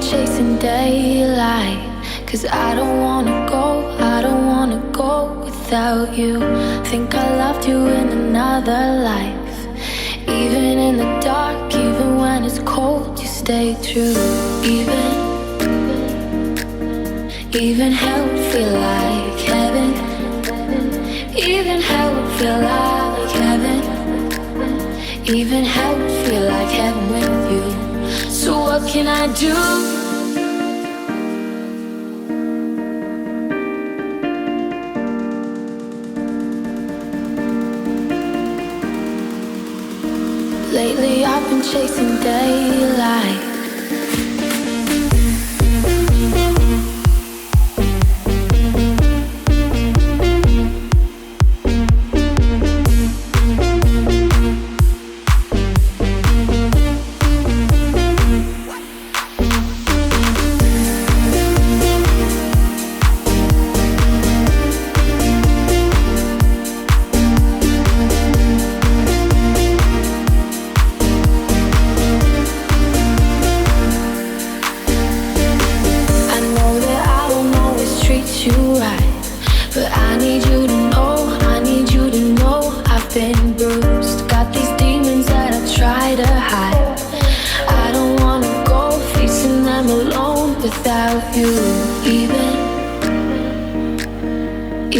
chasing daylight, 'cause I don't wanna go without you. Think I loved you in another life. Even in the dark, even when it's cold, you stay true. Even hell would feel like heaven. Even hell would feel like heaven. Even hell would feel like heaven with you. So what can I do? Lately I've been chasing daylight.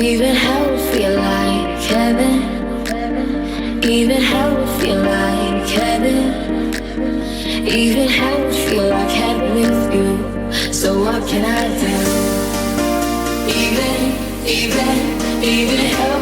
Even hell would feel like heaven. Even hell would feel like heaven. Even hell would feel like heaven with you. So what can I do? Even hell